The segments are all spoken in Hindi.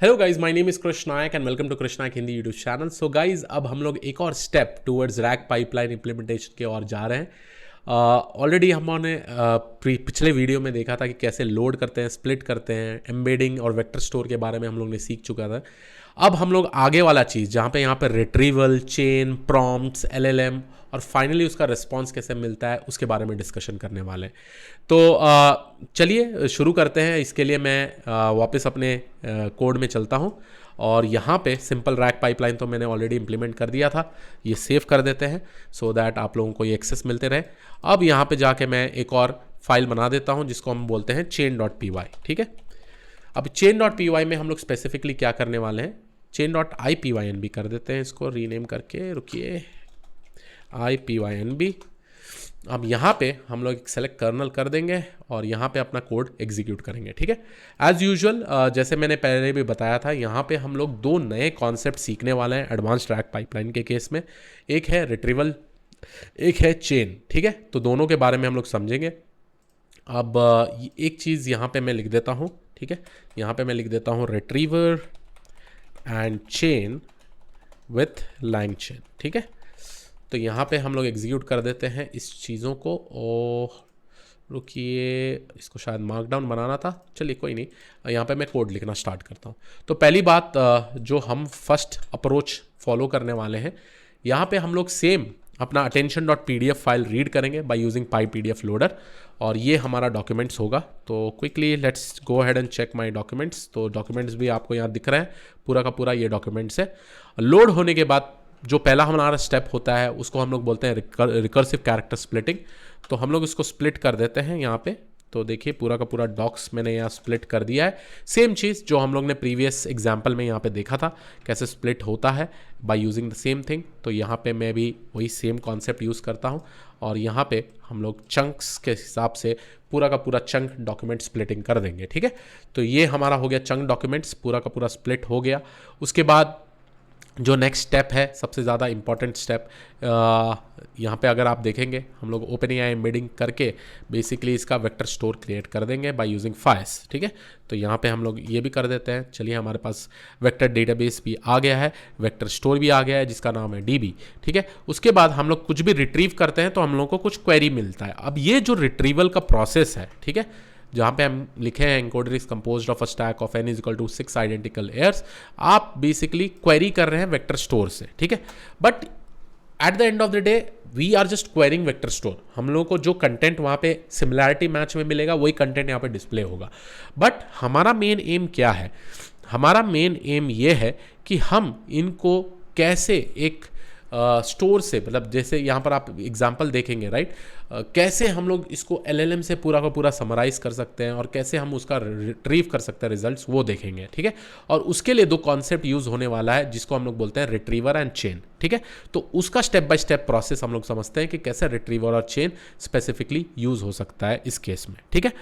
Hello guys, my name is Krishna Nayak and welcome to Krishna Nayak Hindi YouTube channel. So guys, अब हम लोग एक और step towards RAG pipeline implementation की ओर जा रहे हैं। ऑलरेडी हमने पिछले वीडियो में देखा था कि कैसे लोड करते हैं, स्प्लिट करते हैं, एम्बेडिंग और वेक्टर स्टोर के बारे में हम लोग ने सीख चुका था। अब हम लोग आगे वाला चीज़ जहाँ पे यहाँ पे रिट्रीवल, चेन, प्रॉम्प्ट्स, एलएलएम और फाइनली उसका रिस्पॉन्स कैसे मिलता है उसके बारे में डिस्कशन करने वाले हैं। तो चलिए शुरू करते हैं। इसके लिए मैं वापस अपने कोड में चलता हूँ और यहाँ पे सिंपल रैक पाइपलाइन तो मैंने ऑलरेडी इंप्लीमेंट कर दिया था। ये सेव कर देते हैं सो दैट आप लोगों को ये एक्सेस मिलते रहे। अब यहाँ पे जाके मैं एक और फाइल बना देता हूँ जिसको हम बोलते हैं chain.py। ठीक है, अब chain.py में हम लोग स्पेसिफिकली क्या करने वाले हैं, chain.ipynb कर देते हैं, इसको रीनेम करके, रुकिए, ipynb। अब यहाँ पे हम लोग एक सेलेक्ट कर्नल कर देंगे और यहाँ पे अपना कोड एग्जीक्यूट करेंगे। ठीक है, एज यूजुअल जैसे मैंने पहले भी बताया था, यहाँ पे हम लोग दो नए कॉन्सेप्ट सीखने वाले हैं एडवांस्ड रैक पाइपलाइन के केस में। एक है रिट्रीवल, एक है चेन। ठीक है, तो दोनों के बारे में हम लोग समझेंगे। अब एक चीज़ यहाँ पे मैं लिख देता हूँ। ठीक है, यहाँ पे मैं लिख देता हूँ retriever and chain with LangChain। ठीक है, तो यहाँ पे हम लोग एग्जीक्यूट कर देते हैं इस चीज़ों को। ओ रुकिए, इसको शायद मार्कडाउन बनाना था, चलिए कोई नहीं, यहाँ पे मैं कोड लिखना स्टार्ट करता हूँ। तो पहली बात जो हम फर्स्ट अप्रोच फॉलो करने वाले हैं, यहाँ पे हम लोग सेम अपना attention.pdf फाइल रीड करेंगे बाय यूजिंग PyPDF लोडर और ये हमारा डॉक्यूमेंट्स होगा। तो quickly let's go ahead and check my documents. तो डॉक्यूमेंट्स भी आपको यहाँ दिख रहे हैं, पूरा का पूरा ये डॉक्यूमेंट्स है। लोड होने के बाद जो पहला हमारा स्टेप होता है उसको हम लोग बोलते हैं रिकर्सिव कैरेक्टर स्प्लिटिंग। तो हम लोग इसको स्प्लिट कर देते हैं यहाँ पे। तो देखिए पूरा का पूरा डॉक्स मैंने यहाँ स्प्लिट कर दिया है। सेम चीज़ जो हम लोग ने प्रीवियस एग्जाम्पल में यहाँ पे देखा था कैसे स्प्लिट होता है by using the same thing. तो यहाँ पे मैं भी वही सेम कॉन्सेप्ट यूज़ करता हूँ और यहाँ पे हम लोग चंक्स के हिसाब से पूरा का पूरा चंक डॉक्यूमेंट स्प्लिटिंग कर देंगे। ठीक है, तो ये हमारा हो गया चंक डॉक्यूमेंट्स, पूरा का पूरा स्प्लिट हो गया। उसके बाद जो नेक्स्ट स्टेप है, सबसे ज़्यादा इंपॉर्टेंट स्टेप, यहाँ पे अगर आप देखेंगे हम लोग OpenAI एम्बेडिंग करके बेसिकली इसका वेक्टर स्टोर क्रिएट कर देंगे बाय यूजिंग फाइल्स। ठीक है, तो यहाँ पे हम लोग ये भी कर देते हैं। चलिए, हमारे पास वेक्टर डेटाबेस भी आ गया है, वेक्टर स्टोर भी आ गया है जिसका नाम है DB। ठीक है, उसके बाद हम लोग कुछ भी रिट्रीव करते हैं तो हम लोग को कुछ क्वेरी मिलता है। अब ये जो रिट्रीवल का प्रोसेस है, ठीक है, जहाँ पे हम लिखे हैं encoder is composed of a stack of n is equal to 6 identical layers, आप बेसिकली क्वेरी कर रहे हैं वेक्टर स्टोर से। ठीक है, but at the end of the day we are just querying vector store. हम लोगों को जो कंटेंट वहाँ पे सिमिलैरिटी मैच में मिलेगा वही कंटेंट यहाँ पे डिस्प्ले होगा। बट हमारा मेन एम क्या है, हमारा मेन एम ये है कि हम इनको कैसे एक स्टोर से, मतलब जैसे यहाँ पर आप एग्जांपल देखेंगे, राइट, कैसे हम लोग इसको LLM से पूरा का पूरा समराइज कर सकते हैं और कैसे हम उसका रिट्रीव कर सकते हैं रिजल्ट्स, वो देखेंगे। ठीक है, और उसके लिए दो कॉन्सेप्ट यूज होने वाला है जिसको हम लोग बोलते हैं रिट्रीवर एंड चेन। ठीक है, तो उसका स्टेप बाय स्टेप प्रोसेस हम लोग समझते हैं कि कैसे रिट्रीवर और चेन स्पेसिफिकली यूज हो सकता है इस केस में। ठीक है,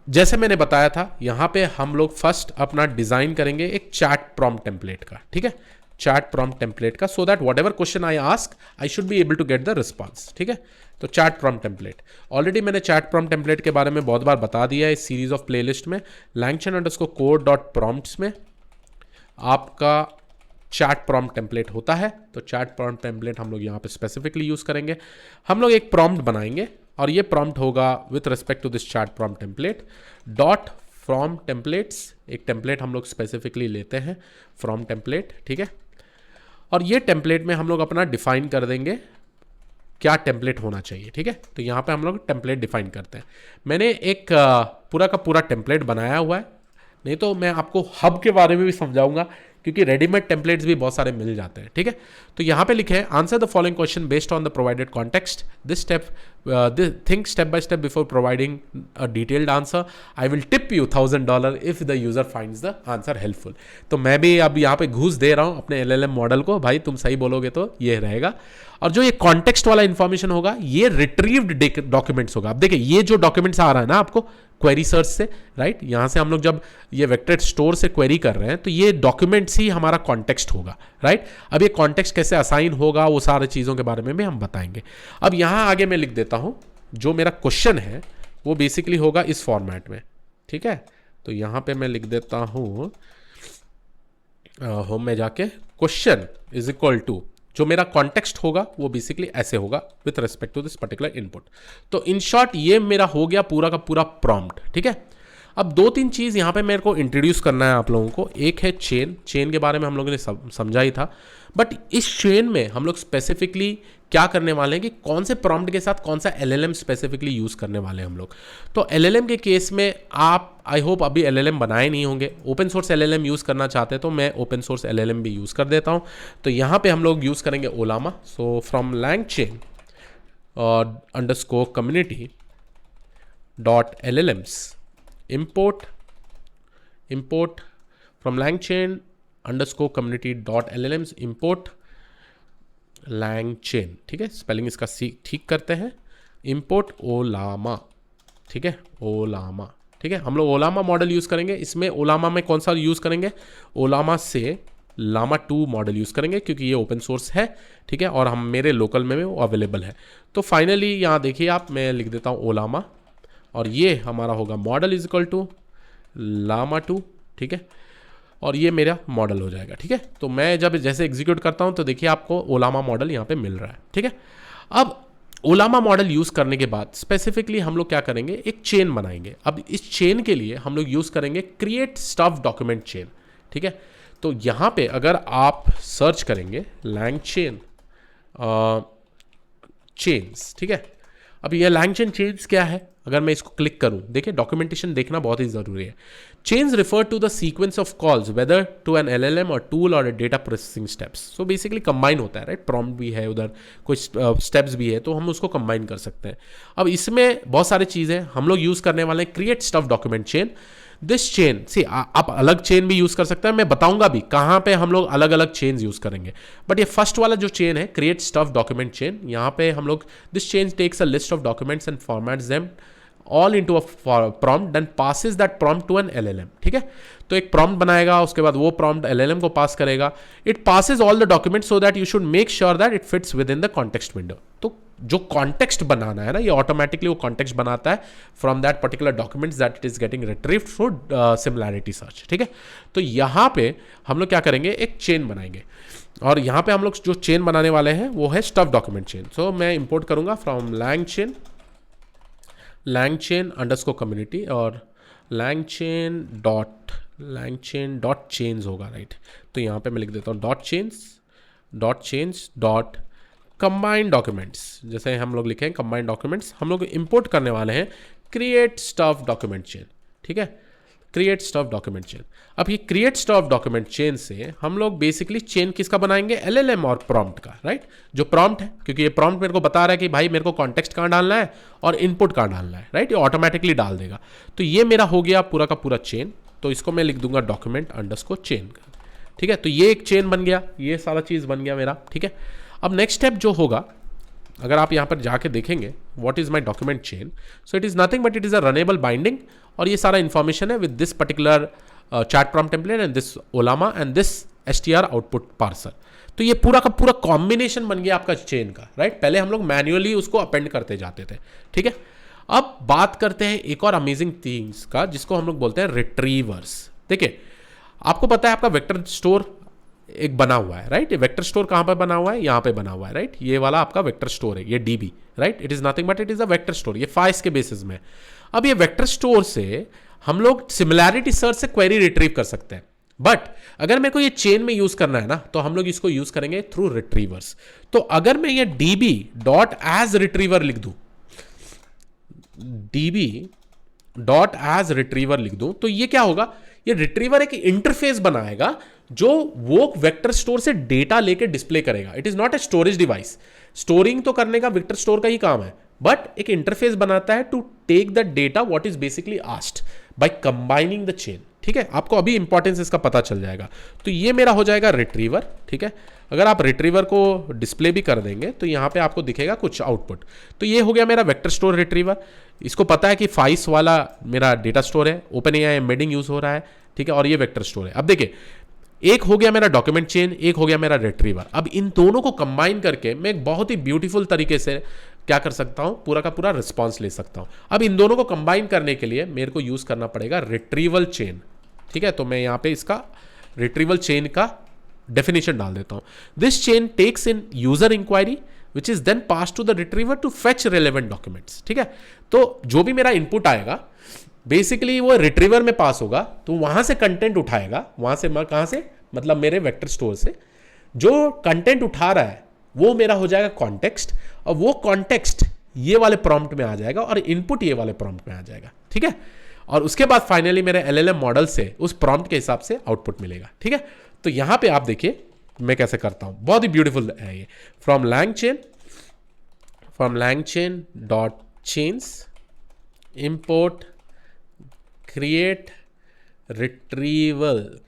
जैसे मैंने बताया था, यहाँ पे हम लोग फर्स्ट अपना डिजाइन करेंगे एक चैट प्रॉम्प्ट टेम्पलेट का। ठीक है, चैट प्रॉम्प्ट टेम्पलेट का, so that whatever question I ask I should be able to get the response. ठीक है, तो चैट प्रॉम्प्ट टेम्पलेट, ऑलरेडी मैंने चैट प्रॉम्प्ट टेम्पलेट के बारे में बहुत बार बता दिया है इस सीरीज ऑफ प्लेलिस्ट में। langchain_code.prompts में आपका चैट प्रॉम्प्ट टेम्पलेट होता है। तो चैट प्रॉम्प्ट टेम्पलेट हम लोग यहाँ पे स्पेसिफिकली यूज करेंगे। हम लोग एक प्रॉम्प्ट बनाएंगे और ये प्रॉम्प्ट होगा with respect to this chat prompt template dot from templates. एक टेम्पलेट हम लोग स्पेसिफिकली लेते हैं फ्रॉम टेम्पलेट। ठीक है, और ये टेम्पलेट में हम लोग अपना डिफाइन कर देंगे क्या टेम्पलेट होना चाहिए। ठीक है, तो यहाँ पे हम लोग टेम्पलेट डिफाइन करते हैं। मैंने एक पूरा का पूरा टेम्पलेट बनाया हुआ है, नहीं तो मैं आपको हब के बारे में भी समझाऊंगा क्योंकि रेडीमेड टेम्पलेट्स भी बहुत सारे मिल जाते हैं। ठीक है, तो यहाँ पे लिखे हैं answer the following question based on the provided context, this step think step by step before providing a detailed answer, I will tip you $1000 if the user finds the answer helpful. तो मैं भी अब यहाँ पे घूस दे रहा हूँ अपने LLM मॉडल को, भाई तुम सही बोलोगे तो ये रहेगा। और जो ये कॉन्टेक्स्ट वाला इंफॉर्मेशन होगा ये रिट्रीव्ड डॉक्यूमेंट्स होगा। अब देखिए ये जो डॉक्यूमेंट्स आ रहा है ना आपको क्वेरी सर्च से, राइट, यहाँ से हम लोग जब ये वेक्टर स्टोर से क्वेरी कर रहे हैं तो ये डॉक्यूमेंट्स ही हमारा कॉन्टेक्स्ट होगा, राइट। अब ये कॉन्टेक्स्ट कैसे असाइन होगा वो सारी चीज़ों के बारे में भी हम बताएंगे। अब यहाँ आगे मैं लिख देता हूँ जो मेरा क्वेश्चन है वो बेसिकली होगा इस फॉर्मेट में। ठीक है, तो यहाँ पे मैं लिख देता हूँ होम में जाके क्वेश्चन इज इक्वल टू, जो मेरा कॉन्टेक्स्ट होगा वो बेसिकली ऐसे होगा with respect to this particular input. तो इन शॉर्ट ये मेरा हो गया पूरा का पूरा प्रॉम्प्ट, ठीक है। अब दो तीन चीज़ यहाँ पे मेरे को इंट्रोड्यूस करना है आप लोगों को। एक है चेन, चेन के बारे में हम लोगों ने समझा ही था, बट इस चेन में हम लोग स्पेसिफिकली क्या करने वाले हैं कि कौन से प्रॉम्प्ट के साथ कौन सा एलएलएम स्पेसिफिकली यूज़ करने वाले हैं हम लोग। तो एलएलएम के केस में आप आई होप अभी एलएलएम बनाए नहीं होंगे, ओपन सोर्स एलएलएम यूज़ करना चाहते हैं तो मैं ओपन सोर्स एलएलएम भी यूज़ कर देता हूँ। तो यहाँ पे हम लोग यूज़ करेंगे Ollama. So from LangChain underscore community dot LLMs import from LangChain underscore community dot LLMs import LangChain, ठीक है, स्पेलिंग इसका ठीक करते हैं, import ओलामा, ठीक है, ओलामा, ठीक है। हम लोग ओलामा मॉडल यूज़ करेंगे। इसमें ओलामा में कौन सा यूज़ करेंगे, ओलामा से लामा 2 मॉडल यूज़ करेंगे क्योंकि ये ओपन सोर्स है, ठीक है, और हम मेरे लोकल में वो अवेलेबल है। तो फाइनली यहाँ देखिए आप, मैं लिख देता हूँ ओलामा और ये हमारा होगा model is equal to Llama 2, ठीक है, और ये मेरा मॉडल हो जाएगा, ठीक है। तो मैं जब जैसे एग्जीक्यूट करता हूँ तो देखिए आपको ओलामा मॉडल यहाँ पे मिल रहा है, ठीक है। अब ओलामा मॉडल यूज़ करने के बाद स्पेसिफिकली हम लोग क्या करेंगे, एक चेन बनाएंगे। अब इस चेन के लिए हम लोग यूज़ करेंगे क्रिएट स्टफ डॉक्यूमेंट चेन, ठीक है। तो यहाँ पे अगर आप सर्च करेंगे LangChain चेन्स, ठीक है। अब ये LangChain चेन्स क्या है, अगर मैं इसको क्लिक करूं, देखिए डॉक्यूमेंटेशन देखना बहुत ही जरूरी है। Chains refer to the sequence of calls whether to an LLM और टूल और data processing steps. So basically combine होता है, राइट, प्रॉम्प्ट भी है उधर, कुछ स्टेप्स भी है, तो हम उसको कंबाइन कर सकते हैं। अब इसमें बहुत सारी चीज़ें हम लोग यूज़ करने वाले हैं। Create stuff document chain, this chain सी आप अलग चेन भी यूज़ कर सकते हैं, मैं बताऊंगा भी कहाँ पे हम लोग अलग अलग चेन्स यूज़ करेंगे। बट ये फर्स्ट वाला जो चेन है क्रिएट स्टफ डॉक्यूमेंट चेन, यहाँ पे हम लोग this chain takes a list of documents and formats them all into a prompt then passes that prompt to an LLM, ठीक है। तो एक प्रॉम्प्ट बनाएगा, उसके बाद वो प्रॉम्प्ट LLM को पास करेगा। It passes all the documents so that you should make sure that it fits with in the context window. तो जो कॉन्टेक्स्ट बनाना है ना, ये ऑटोमेटिकली वो कॉन्टेक्स्ट बनाता है from that particular documents that it is getting retrieved through similarity search, ठीक है। तो यहाँ पे हम लोग क्या करेंगे, एक चेन बनाएंगे और यहाँ पे हम लोग जो चेन बनाने वाले हैं वो है स्टफ डॉक्यूमेंट चेन। सो मैं इंपोर्ट करूंगा फ्रॉम LangChain अंडरस्कोर कम्युनिटी और LangChain डॉट चेन्स होगा, राइट। तो यहाँ पे मैं लिख देता हूँ dot chains dot combined documents. जैसे हम लोग लिखें कंबाइंड डॉक्यूमेंट्स, हम लोग इंपोर्ट करने वाले हैं क्रिएट स्टफ डॉक्यूमेंट चेन, ठीक है, क्रिएट स्टफ डॉक्यूमेंट चेन। अब ये क्रिएट स्टफ डॉक्यूमेंट चेन से हम लोग बेसिकली चेन किसका बनाएंगे, LLM और प्रॉम्प्ट का, राइट। जो प्रॉम्प्ट है, क्योंकि ये प्रॉम्प्ट मेरे को बता रहा है कि भाई मेरे को कॉन्टेक्स्ट कहाँ डालना है और इनपुट कहाँ डालना है, राइट, ये ऑटोमेटिकली डाल देगा। तो ये मेरा हो गया पूरा का पूरा चेन। तो इसको मैं लिख दूंगा डॉक्यूमेंट अंडरस्कोर चेन का, ठीक है। तो ये एक चेन बन गया, ये सारा चीज़ बन गया मेरा, ठीक है। अब नेक्स्ट स्टेप जो होगा, अगर आप यहाँ पर जाके देखेंगे what is my document chain, so it is nothing but it is a runnable binding और ये सारा इंफॉर्मेशन है with this particular chat prompt template and this ओलामा and this str output parser. तो ये पूरा का पूरा कॉम्बिनेशन बन गया आपका चेन का, राइट। पहले हम लोग मैन्युअली उसको अपेंड करते जाते थे, ठीक है। अब बात करते हैं एक और अमेजिंग थिंग्स का जिसको हम लोग बोलते हैं रिट्रीवर्स। देखिए आपको पता है आपका वेक्टर स्टोर एक बना हुआ है, राइट। ये वेक्टर स्टोर कहाँ पर बना हुआ है, यहाँ पे बना हुआ है, राइट। ये वाला आपका वेक्टर स्टोर है, ये DB, right. It is nothing but it is a vector store, ये फाइल्स के बेसिस में। अब ये वेक्टर स्टोर से हम लोग सिमिलैरिटी सर्च से क्वेरी रिट्रीव कर सकते हैं, बट अगर मेरे को ये चेन में यूज करना है ना तो हम लोग इसको यूज करेंगे थ्रू रिट्रीवर्स। तो अगर मैं ये DB डॉट एज रिट्रीवर लिख दूं, DB डॉट एज रिट्रीवर लिख दूं, तो ये क्या होगा, ये रिट्रीवर एक इंटरफेस बनाएगा जो वो वेक्टर स्टोर से डेटा लेके डिस्प्ले करेगा। It is not a storage device, storing तो करने का वेक्टर स्टोर का ही काम है, बट एक इंटरफेस बनाता है to take the data what is basically asked by combining the chain, ठीक है। आपको अभी इंपॉर्टेंस इसका पता चल जाएगा। तो ये मेरा हो जाएगा रिट्रीवर, ठीक है। अगर आप रिट्रीवर को डिस्प्ले भी कर देंगे तो यहाँ पे आपको दिखेगा कुछ आउटपुट। तो ये हो गया मेरा वेक्टर स्टोर रिट्रीवर। इसको पता है कि फाइस वाला मेरा डेटा स्टोर है, OpenAI एम्बेडिंग यूज हो रहा है, ठीक है, और ये वेक्टर स्टोर है। अब देखिए एक हो गया मेरा डॉक्यूमेंट चेन, एक हो गया मेरा रिट्रीवर। अब इन दोनों को कंबाइन करके मैं एक बहुत ही ब्यूटीफुल तरीके से क्या कर सकता हूँ, पूरा का पूरा रिस्पॉन्स ले सकता हूँ। अब इन दोनों को कंबाइन करने के लिए मेरे को यूज़ करना पड़ेगा रिट्रीवल चेन, ठीक है। तो मैं यहाँ पे इसका रिट्रीवल चेन का डेफिनेशन डाल देता हूँ। This chain takes in user inquiry which is then pass to the retriever to fetch relevant documents, ठीक है। तो जो भी मेरा इनपुट आएगा बेसिकली वो रिट्रीवर में पास होगा, तो वहां से कंटेंट उठाएगा, वहां से कहां से, मतलब मेरे वेक्टर स्टोर से जो कंटेंट उठा रहा है वो मेरा हो जाएगा कॉन्टेक्स्ट, और वो कॉन्टेक्स्ट ये वाले प्रॉम्प्ट में आ जाएगा और इनपुट ये वाले प्रॉम्प्ट में आ जाएगा, ठीक है। और उसके बाद फाइनली मेरे एलएलएम मॉडल से उस प्रॉम्प्ट के हिसाब से आउटपुट मिलेगा, ठीक है। तो यहां पे आप देखिए मैं कैसे करता हूं, बहुत ही ब्यूटीफुल है ये। From LangChain dot chains import create retrieval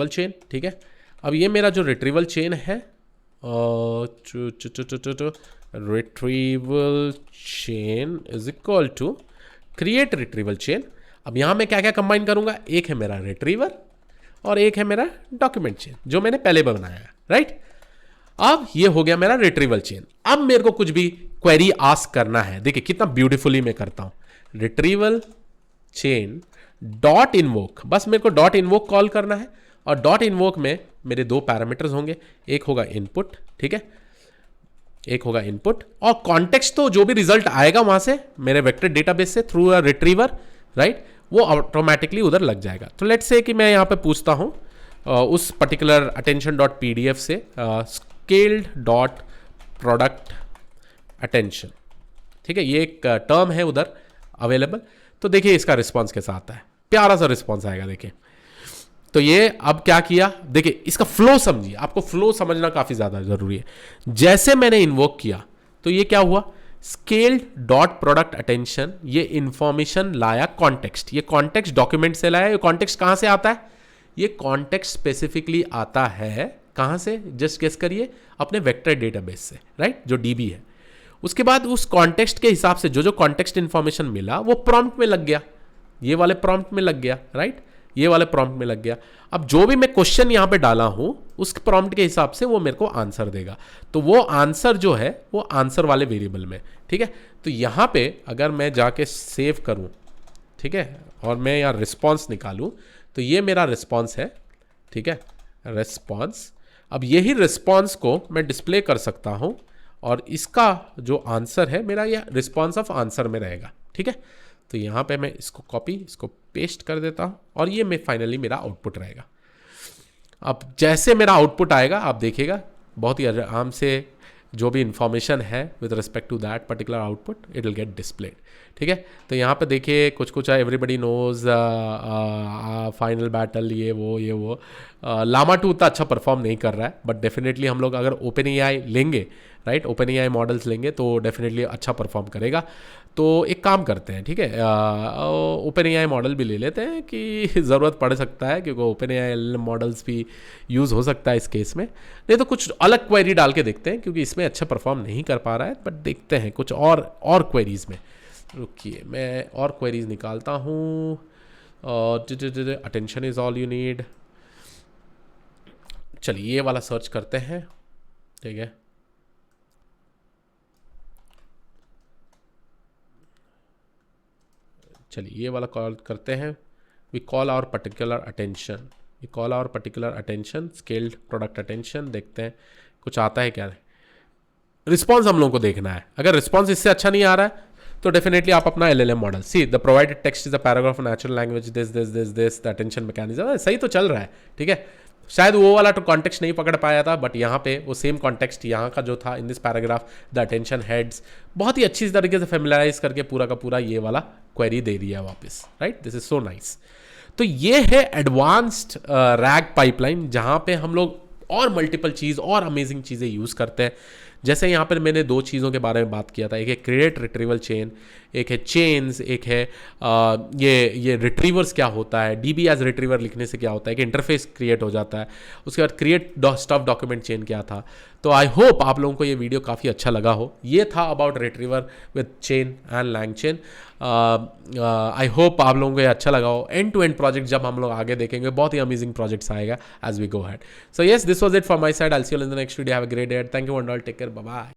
chain, ठीक है। अब ये मेरा जो रिट्रीवल चेन है, retrieval chain is equal to create retrieval chain. अब यहां मैं क्या क्या कंबाइन करूंगा, एक है मेरा रिट्रीवर और एक है मेरा डॉक्यूमेंट चेन जो मैंने पहले बनाया है, राइट। अब ये हो गया मेरा रिट्रीवल चेन। अब मेरे को कुछ भी क्वेरी आस्क करना है, देखिए कितना ब्यूटीफुली मैं करता हूं, रिट्रीवल चेन डॉट इनवोक, बस मेरे को डॉट इनवोक कॉल करना है। और डॉट इनवोक में मेरे दो पैरामीटर्स होंगे, एक होगा इनपुट, ठीक है, एक होगा इनपुट, और कॉन्टेक्स्ट तो जो भी रिजल्ट आएगा वहां से मेरे वेक्टर डेटाबेस से थ्रू अ रिट्रीवर, राइट, वो ऑटोमेटिकली उधर लग जाएगा। तो लेट्स से कि मैं यहाँ पे पूछता हूँ उस पर्टिकुलर अटेंशन डॉट पीडीएफ से स्केल्ड डॉट प्रोडक्ट अटेंशन, ठीक है, ये एक टर्म है उधर अवेलेबल। तो देखिए इसका रिस्पॉन्स कैसा आता है, प्यारा सा रिस्पॉन्स आएगा, देखिए। तो ये अब क्या किया, देखिए इसका फ्लो समझिए, आपको फ्लो समझना काफी ज्यादा जरूरी है। जैसे मैंने इन्वोक किया तो ये क्या हुआ, स्केल्ड डॉट प्रोडक्ट अटेंशन, ये इंफॉर्मेशन लाया कॉन्टेक्स्ट, ये कॉन्टेक्स्ट डॉक्यूमेंट से लाया। ये कॉन्टेक्स्ट कहां से आता है, ये कॉन्टेक्स्ट स्पेसिफिकली आता है कहां से, जस्ट गेस करिए, अपने वेक्टर डेटाबेस से, राइट, जो डीबी है। उसके बाद उस कॉन्टेक्स्ट के हिसाब से जो जो कॉन्टेक्स्ट इंफॉर्मेशन मिला वो प्रॉम्प्ट में लग गया, ये वाले प्रॉम्प्ट में लग गया, राइट, ये वाले प्रॉम्प्ट में लग गया। अब जो भी मैं क्वेश्चन यहां पे डाला हूं उस प्रॉम्प्ट के हिसाब से वो मेरे को आंसर देगा। तो वो आंसर जो है वो आंसर वाले वेरिएबल में, ठीक है। तो यहां पे अगर मैं जाके सेव करूं, ठीक है, और मैं यहाँ रिस्पॉन्स निकालूं तो ये मेरा रिस्पॉन्स है, ठीक है, रिस्पॉन्स। अब यही रिस्पॉन्स को मैं डिस्प्ले कर सकता हूं और इसका जो आंसर है मेरा ये रिस्पॉन्स ऑफ आंसर में रहेगा, ठीक है। तो यहाँ पे मैं इसको कॉपी, इसको पेस्ट कर देता हूँ और ये मैं फाइनली मेरा आउटपुट रहेगा। अब जैसे मेरा आउटपुट आएगा आप देखिएगा बहुत ही आराम से जो भी इंफॉर्मेशन है with respect to that particular output it will get displayed, ठीक है। तो यहाँ पे देखिए कुछ कुछ एवरीबडी नोज फाइनल बैटल, ये वो लामा 2 उतना अच्छा परफॉर्म नहीं कर रहा है, बट डेफिनेटली हम लोग अगर ओपन एआई लेंगे, राइट, ओपन एआई मॉडल्स लेंगे तो डेफिनेटली अच्छा परफॉर्म करेगा। तो एक काम करते हैं, ठीक है, ओपन एआई मॉडल भी ले लेते हैं कि ज़रूरत पड़ सकता है, क्योंकि ओपन एआई मॉडल्स भी यूज़ हो सकता है इस केस में। नहीं तो कुछ अलग क्वेरी डाल के देखते हैं, क्योंकि इसमें अच्छा परफॉर्म नहीं कर पा रहा है, बट देखते हैं कुछ और क्वेरीज में। रुकिए मैं और क्वेरीज निकालता हूँ। Attention is all you need, चलिए ये वाला सर्च करते हैं, ठीक है। चलिए ये वाला कॉल करते हैं, we call our particular attention, scaled product attention. देखते हैं कुछ आता है क्या, रिस्पॉन्स हम लोगों को देखना है। अगर रिस्पॉन्स इससे अच्छा नहीं आ रहा है तो डेफिनेटली आप अपना LLM model, see the provided text is a paragraph of natural language, this the attention mechanism, सही तो चल रहा है, ठीक है। शायद वो वाला तो कॉन्टेक्स्ट नहीं पकड़ पाया था, बट यहाँ पे वो सेम कॉन्टेक्स्ट यहाँ का जो था in this paragraph, the attention heads, बहुत ही अच्छी तरीके से फेमिलराइज करके पूरा का पूरा ये वाला क्वेरी दे दिया वापस, right, this is so nice. तो ये है एडवांस्ड रैग पाइपलाइन, जहाँ पे हम लोग और मल्टीपल चीज़ और अमेजिंग चीज़ें यूज़ करते हैं। जैसे यहाँ पर मैंने 2 चीज़ों के बारे में बात किया था, एक है क्रिएट रिट्रीवल चेन, एक है चेन्स, एक है ये रिट्रीवर्स क्या होता है, डीबी एज रिट्रीवर लिखने से क्या होता है कि इंटरफेस क्रिएट हो जाता है। उसके बाद क्रिएट स्टफ डॉक्यूमेंट चेन क्या था। तो आई होप आप लोगों को ये वीडियो काफ़ी अच्छा लगा हो। ये था about retriever with chain and LangChain। I hope आप लोगों को ये अच्छा लगा हो। एंड टू एंड प्रोजेक्ट जब हम लोग आगे देखेंगे बहुत ही अमेजिंग प्रोजेक्ट्स आएगा as we go ahead. So yes, this was it from my side. I will see you in the next video. Have a great day. Thank you and all, take care, bye bye.